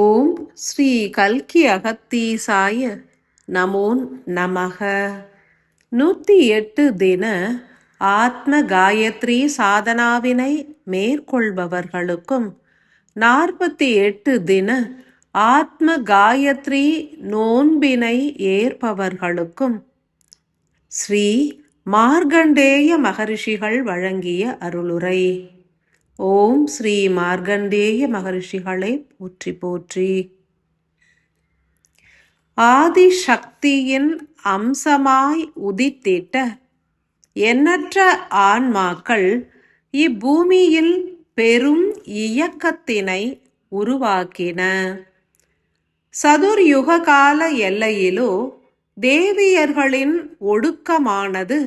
ஓம் ஸ்ரீ கல்கி அகத்தீசாய நமோ நமக. 108 தின ஆத்ம காயத்ரி சாதனாவினை மேற்கொள்பவர்களுக்கும் 48 தின ஆத்ம காயத்ரி நோன்பினை ஏற்பவர்களுக்கும் ஸ்ரீ மார்கண்டேய மகரிஷிகள் வழங்கிய அருளுரை. ஓம் ஸ்ரீ மார்கண்டேய மகரிஷிகளை போற்றி போற்றி. ஆதிசக்தியின் அம்சமாய் உதித்திட்ட எண்ணற்ற ஆன்மாக்கள் இப்பூமியில் பெரும் இயக்கத்தினை உருவாக்கின. சதுர்யுக கால எல்லையிலோ தேவியர்களின் ஒடுக்கமானது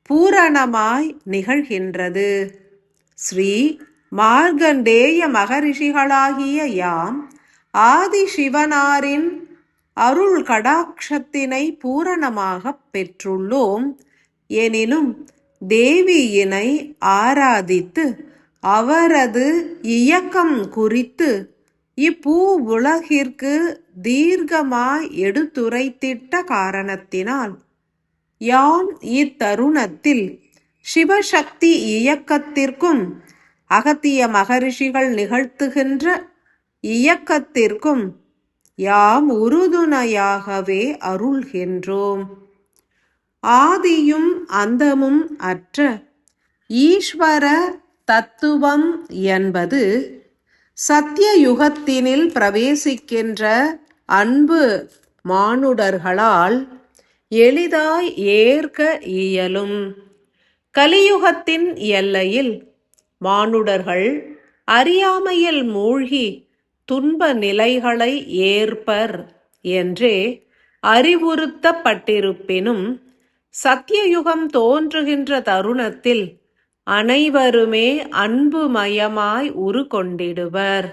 பூரணமாய் நிகழ்கின்றது. ஸ்ரீ மார்கண்டேய மகரிஷிகளாகிய யாம் ஆதிசிவனாரின் அருள் கடாட்சத்தினை பூரணமாக பெற்றுள்ளோம். எனினும் தேவியினை ஆராதித்து அவரது இயக்கம் குறித்து இப்பூ உலகிற்கு தீர்க்கமாய் எடுத்துரைத்திட்ட காரணத்தினால் யாம் இத்தருணத்தில் சிவசக்தி இயக்கத்திற்கும் அகத்திய மகரிஷிகள் நிகழ்த்துகின்ற இயக்கத்திற்கும் யாம் உறுதுணையாகவே அருள்கின்றோம். ஆதியும் அந்தமும் அற்ற ஈஸ்வர தத்துவம் என்பது சத்தியயுகத்தினில் பிரவேசிக்கின்ற அன்பு மானுடர்களால் எளிதாய் ஏற்க இயலும். கலியுகத்தின் எல்லையில் மானுடர்கள் அறியாமையில் மூழ்கி துன்ப நிலைகளை ஏற்பர் என்றே அறிவுறுத்தப்பட்டிருப்பினும் சத்தியயுகம் தோன்றுகின்ற தருணத்தில் அனைவருமே அன்புமயமாய் உருக்கொண்டிடுவர்.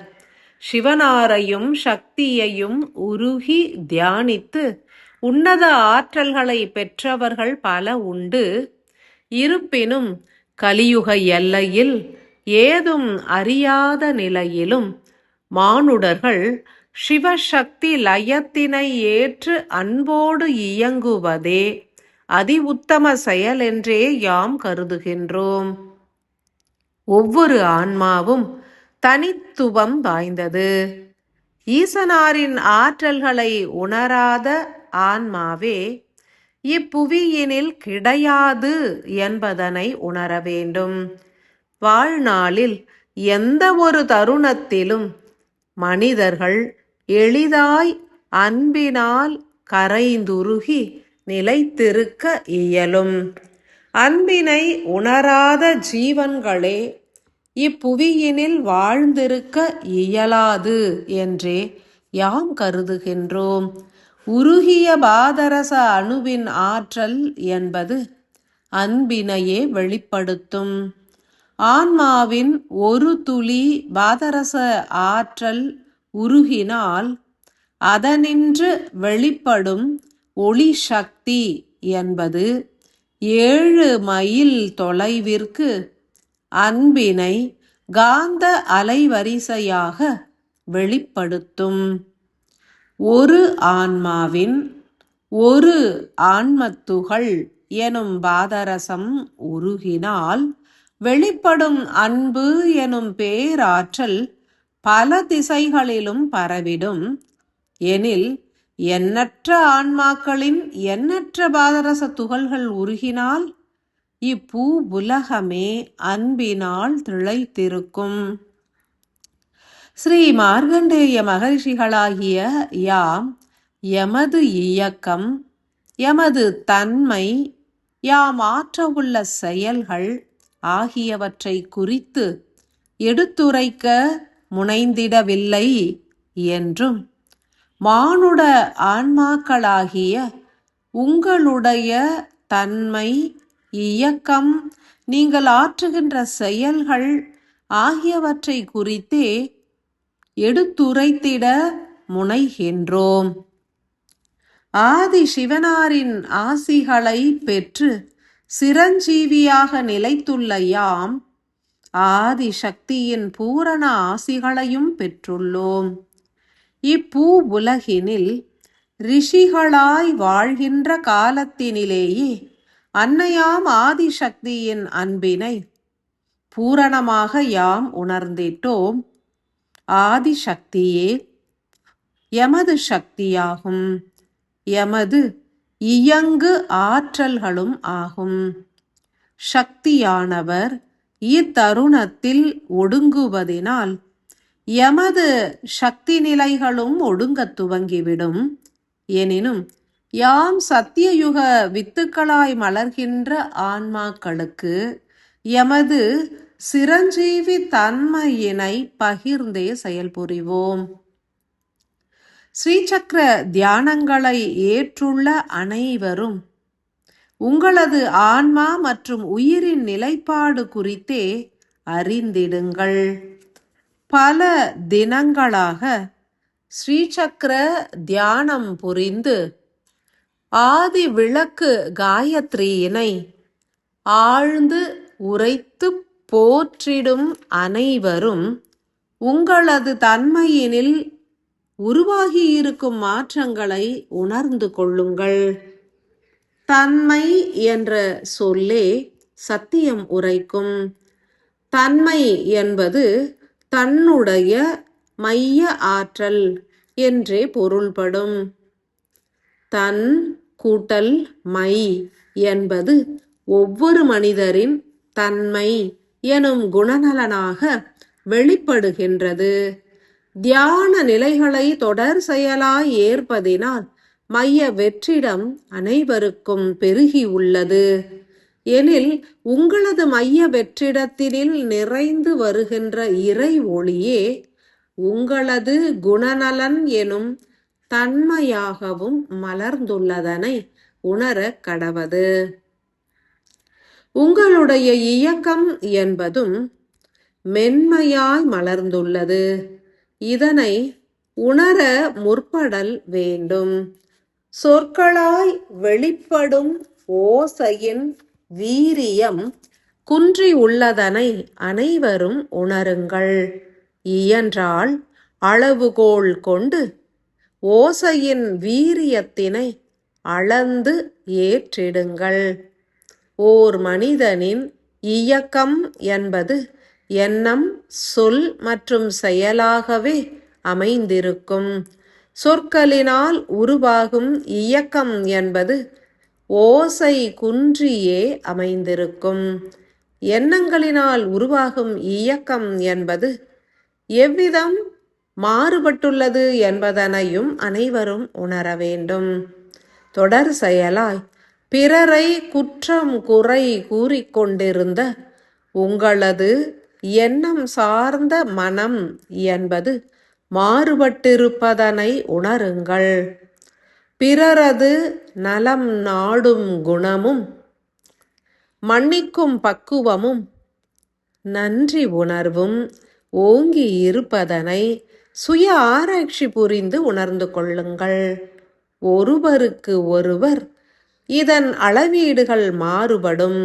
சிவனாரையும் சக்தியையும் உருகி தியானித்து உன்னத ஆற்றல்களை பெற்றவர்கள் பல உண்டு. இருப்பினும் கலியுக எல்லையில் ஏதும் அறியாத நிலையிலும் மானுடர்கள் சிவசக்தி லயத்தினை ஏற்று அன்போடு இயங்குவதே அதி உத்தம செயல் என்றே யாம் கருதுகின்றோம். ஒவ்வொரு ஆன்மாவும் தனித்துவம் வாய்ந்தது. ஈசனாரின் ஆற்றல்களை உணராத ஆன்மாவே இப்புவியினில் கிடையாது என்பதனை உணர வேண்டும். வாழ்நாளில் எந்த ஒரு தருணத்திலும் மனிதர்கள் எளிதாய் அன்பினால் கரைந்துருகி நிலைத்திருக்க இயலும். அன்பினை உணராத ஜீவன்களே இப்புவியினில் வாழ்ந்திருக்க இயலாது என்றே யாம் கருதுகின்றோம். உருகிய பாதரச அணுவின் ஆற்றல் என்பது அன்பினையே வெளிப்படுத்தும். ஆன்மாவின் ஒரு துளி பாதரச ஆற்றல் உருகினால் அதனின்று வெளிப்படும் ஒளி சக்தி என்பது 7 மைல் தொலைவிற்கு அன்பினை காந்த அலைவரிசையாக வெளிப்படுத்தும். ஒரு ஆன்மாவின் ஒரு ஆன்மத்துகள் எனும் பாதரசம் உருகினால் வெளிப்படும் அன்பு எனும் பேராற்றல் பல திசைகளிலும் பரவிடும். எனில் எண்ணற்ற ஆன்மாக்களின் எண்ணற்ற பாதரச துகள்கள் உருகினால் இப்பூ உலகமே அன்பினால் திளைத்திருக்கும். ஸ்ரீ மார்கண்டேய மகரிஷிகளாகிய யாம் எமது இயக்கம், எமது தன்மை, யாம் ஆற்றவுள்ள செயல்கள் ஆகியவற்றை குறித்து எடுத்துரைக்க முனைந்திடவில்லை என்றும் மானுட ஆன்மாக்களாகிய உங்களுடைய தன்மை, இயக்கம், நீங்கள் ஆற்றுகின்ற செயல்கள் ஆகியவற்றை குறித்தே எடுத்துரைத்திட முனைகின்றோம். ஆதி சிவனாரின் ஆசிகளை பெற்று சிரஞ்சீவியாக நிலைத்துள்ள யாம் ஆதி சக்தியின் பூரண ஆசிகளையும் பெற்றுள்ளோம். இப்பூ உலகினில் ரிஷிகளாய் வாழ்கின்ற காலத்தினிலேயே அன்னையாம் ஆதிசக்தியின் அன்பினை பூரணமாக யாம் உணர்ந்திட்டோம். ஆதிசக்தியே எமது சக்தியாகும், எமது இயங்கு ஆற்றல்களும் ஆகும். சக்தியானவர் இத்தருணத்தில் ஒடுங்குவதினால் எமது சக்தி நிலைகளும் ஒடுங்கத் துவங்கிவிடும். எனினும் யாம் சத்தியயுக வித்துக்களாய் மலர்கின்ற ஆன்மாக்களுக்கு எமது சிரஞ்சீவி தன்மையினை பகிர்ந்தே செயல்புரிவோம். ஸ்ரீசக்கர தியானங்களை ஏற்றுள்ள அனைவரும் உங்களது ஆன்மா மற்றும் உயிரின் நிலைப்பாடு குறித்தே அறிந்திடுங்கள். பல தினங்களாக ஸ்ரீசக்கர தியானம் புரிந்து ஆதி விளக்கு காயத்ரியினை ஆழ்ந்து உரைத்து போற்றிடும் அனைவரும் உங்களது தன்மையினில் உருவாகியிருக்கும் மாற்றங்களை உணர்ந்து கொள்ளுங்கள். தன்மை என்ற சொல்லே சத்தியம் உரைக்கும். தன்மை என்பது தன்னுடைய மைய ஆற்றல் என்றே பொருள்படும். தன் கூட்டல் மை என்பது ஒவ்வொரு மனிதரின் தன்மை எனும் குணநலனாக வெளிப்படுகின்றது. தியான நிலைகளை தொடர் செயலாய் ஏற்பதினால் மைய வெற்றிடம் அனைவருக்கும் பெருகி உள்ளது. எனில் உங்களது மைய வெற்றிடத்தினில் நிறைந்து வருகின்ற இறை ஒளியே உங்களது குணநலன் எனும் தன்மையாகவும் மலர்ந்துள்ளதனை உணர கடவது. உங்களுடைய இயக்கம் என்பதும் மென்மையாய் மலர்ந்துள்ளது. இதனை உணர முற்படல் வேண்டும். சொற்களாய் வெளிப்படும் ஓசையின் வீரியம் குன்றி உள்ளதனை அனைவரும் உணருங்கள். இயன்றால் அளவுகோல் கொண்டு ஓசையின் வீரியத்தினை அளந்து ஏற்றிடுங்கள். ஓர் மனிதனின் இயக்கம் என்பது எண்ணம், சொல் மற்றும் செயலாகவே அமைந்திருக்கும். சொற்களினால் உருவாகும் இயக்கம் என்பது ஓசை குன்றியே அமைந்திருக்கும். எண்ணங்களினால் உருவாகும் இயக்கம் என்பது எவ்விதம் மாறுபட்டுள்ளது என்பதனையும் அனைவரும் உணர வேண்டும். தொடர் செயலாய் பிறரை குற்றம் குறை கூறிக்கொண்டிருந்த உங்களது எண்ணம் சார்ந்த மனம் என்பது மாறுபட்டிருப்பதனை உணருங்கள். பிறரது நலம் நாடும் குணமும் மன்னிக்கும் பக்குவமும் நன்றி உணர்வும் ஓங்கி இருப்பதனை சுய ஆராய்ச்சி புரிந்து உணர்ந்து கொள்ளுங்கள். ஒருவருக்கு ஒருவர் இதன் அளவீடுகள் மாறுபடும்.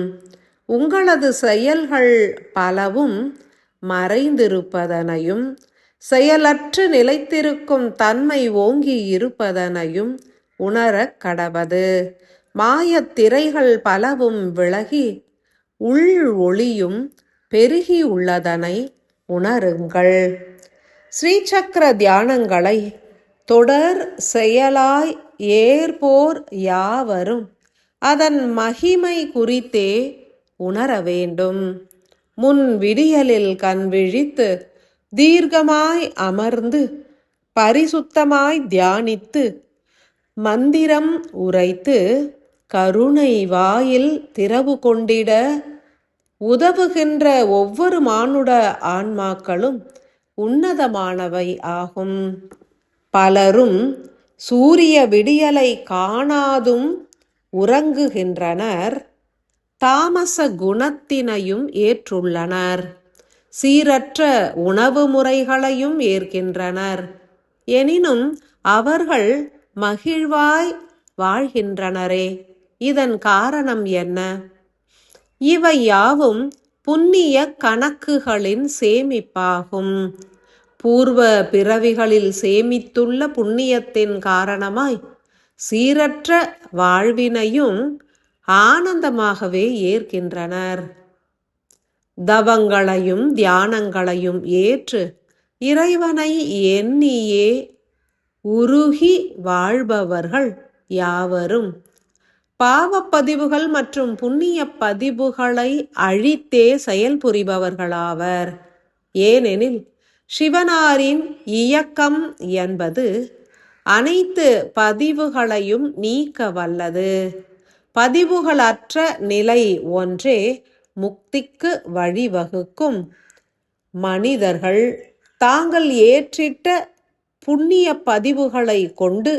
உங்களது செயல்கள் பலவும் மறைந்திருப்பதனையும் செயலற்று நிலைத்திருக்கும் தன்மை ஓங்கி இருப்பதனையும் உணர கடவது. மாயத்திரைகள் பலவும் விலகி உள் ஒளியும் பெருகி உள்ளதனை உணருங்கள். ஸ்ரீசக்கர தியானங்களை தொடர் செயலாய் ஏற்போர் யாவரும் அதன் மகிமை குறித்தே உணர வேண்டும். முன் விடியலில் கண் விழித்து தீர்க்கமாய் அமர்ந்து பரிசுத்தமாய் தியானித்து மந்திரம் உரைத்து கருணை வாயில் திறவு கொண்டிட உதவுகின்ற ஒவ்வொரு மானுட ஆன்மாக்களும் உன்னதமானவை ஆகும். பலரும் சூரிய விடியலை காணாதும் உறங்குகின்றனர். தாமச குணத்தினையும் ஏற்றுள்ளனர். சீரற்ற உணவு முறைகளையும் ஏற்கின்றனர். எனினும் அவர்கள் மகிழ்வாய் வாழ்கின்றனரே. இதன் காரணம் என்ன? இவை யாவும் புண்ணிய கணக்குகளின் சேமிப்பாகும். பூர்வ பிறவிகளில் சேமித்துள்ள புண்ணியத்தின் காரணமாய் சீரற்ற வாழ்வினையும் ஆனந்தமாகவே ஏற்கின்றனர். தவங்களையும் தியானங்களையும் ஏற்று இறைவனை எண்ணியே உருகி வாழ்பவர்கள் யாவரும் பாவப்பதிவுகள் மற்றும் புண்ணிய பதிவுகளை அழித்தே செயல்புரிபவர்களாவர். ஏனெனில் சிவனாரின் இயக்கம் என்பது அனைத்து பதிவுகளையும் நீக்க வல்லது. பதிவுகளற்ற நிலை ஒன்றே முக்திக்கு வழிவகுக்கும். மனிதர்கள் தாங்கள் ஏற்றிட்ட புண்ணிய பதிவுகளை கொண்டு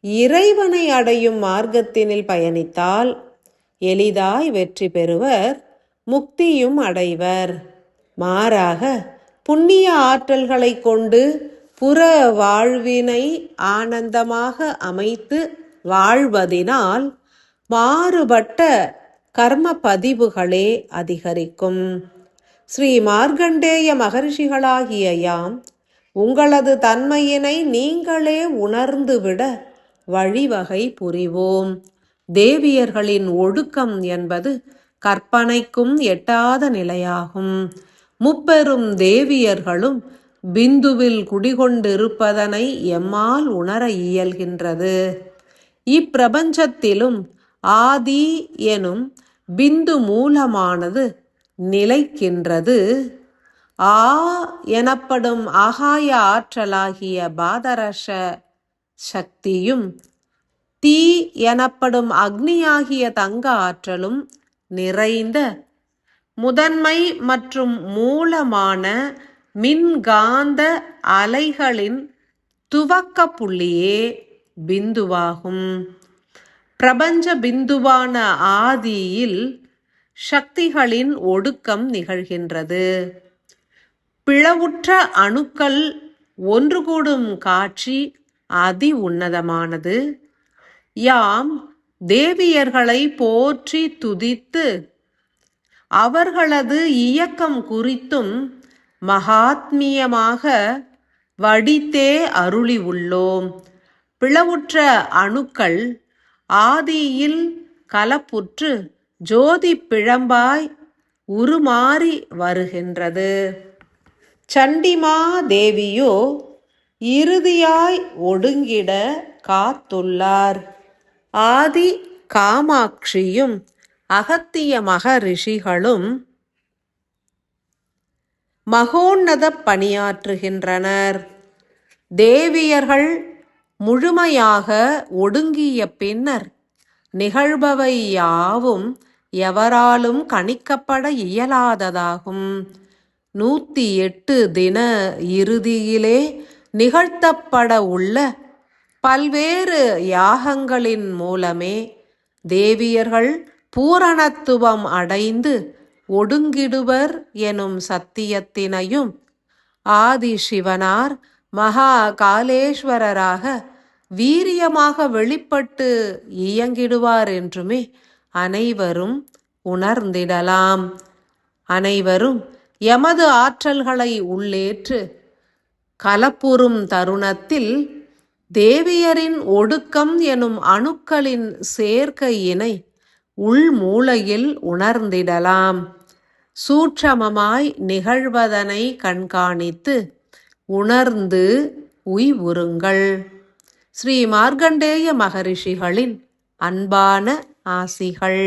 இறைவனை அடையும் மார்க்கத்தினில் பயணித்தால் எளிதாய் வெற்றி பெறுவர், முக்தியும் அடைவர். மாறாக புண்ணிய ஆற்றல்களை கொண்டு புற வாழ்வினை ஆனந்தமாக அமைத்து வாழ்வதினால் மாறுபட்ட கர்ம பதிவுகளே அதிகரிக்கும். ஸ்ரீ மார்க்கண்டேய மகரிஷிகளாகிய யாம் உங்களது தன்மையினை நீங்களே உணர்ந்துவிட வழிவகை புரிவோம். தேவியர்களின் ஒடுக்கம் என்பது கற்பனைக்கும் எட்டாத நிலையாகும். முப்பெரும் தேவியர்களும் பிந்துவில் குடிகொண்டிருப்பதனை எம்மால் உணர இயல்கின்றது. இப்பிரபஞ்சத்திலும் ஆதி எனும் பிந்து மூலமானது நிலைக்கின்றது. ஆ எனப்படும் ஆகாய ஆற்றலாகிய பாதரச சக்தியும் தீ எனப்படும் அக்னியாகிய தங்க ஆற்றலும் நிறைந்த முதன்மை மற்றும் மூலமான மின்காந்த அலைகளின் துவக்க புள்ளியே பிந்துவாகும். பிரபஞ்ச பிந்துவான ஆதியில் சக்திகளின் ஒடுக்கம் நிகழ்கின்றது. பிளவுற்ற அணுக்கள் ஒன்று கூடும் காட்சி அதி உன்னதமானது. யாம் தேவியர்களை போற்றி துதித்து அவர்களது இயக்கம் குறித்தும் மகாத்மியமாக வடித்தே அருளி உள்ளோம். பிளவுற்ற அணுக்கள் ஆதியில் கலப்புற்று ஜோதி பிழம்பாய் உருமாறி வருகின்றது. சண்டிமா தேவியோ இறுதியாய் ஒடுங்கிட காத்துள்ளார். ஆதி காமாட்சியும் அகத்திய மகரிஷிகளும் மகோன்னத பணியாற்றுகின்றனர். தேவியர்கள் முழுமையாக ஒடுங்கிய பின்னர் நிகழ்பவை யாவும் எவராலும் கணிக்கப்பட இயலாததாகும். 108 தின இறுதியிலே நிகழ்த்தப்பட உள்ள பல்வேறு யாகங்களின் மூலமே தேவியர்கள் பூரணத்துவம் அடைந்து ஒடுங்கிடுவர் எனும் சத்தியத்தினையும் ஆதி சிவனார் மகா காலேஸ்வரராக வீரியமாக வெளிப்பட்டு இயங்கிடுவார் என்றுமே அனைவரும் உணர்ந்திடலாம். அனைவரும் எமது ஆற்றல்களை உள்ளேற்று கலப்புறும் தருணத்தில் தேவியரின் ஒடுக்கம் எனும் அணுக்களின் சேர்க்கையினை உள்மூளையில் உணர்ந்திடலாம். சூட்சமமாய் நிகழ்வதனை கண்காணித்து உணர்ந்து உய்வுறுங்கள். ஸ்ரீ மார்க்கண்டேய மகரிஷிகளின் அன்பான ஆசிகள்.